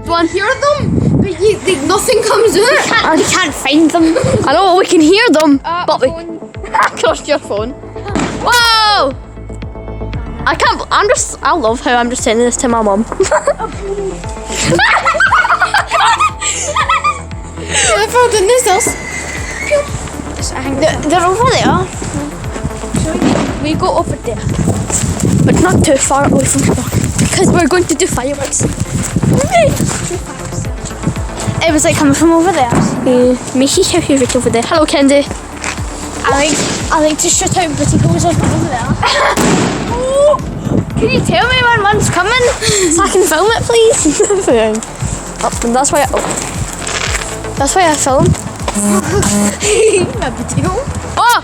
one. Hear them, but nothing comes out. I can't find them. I know we can hear them, but we lost your phone. Whoa! I can't. I love how I'm just sending this to my mum. I've found in this house. They're over there. We go over there, but not too far away from here because we're going to do fireworks. It was like coming from over there. Macy's house is right over there. Hello, Kendi. I like to shoot out pretty goes on over there. Can you tell me when one's coming so I can film it, please? And that's why I film. A potato. Oh!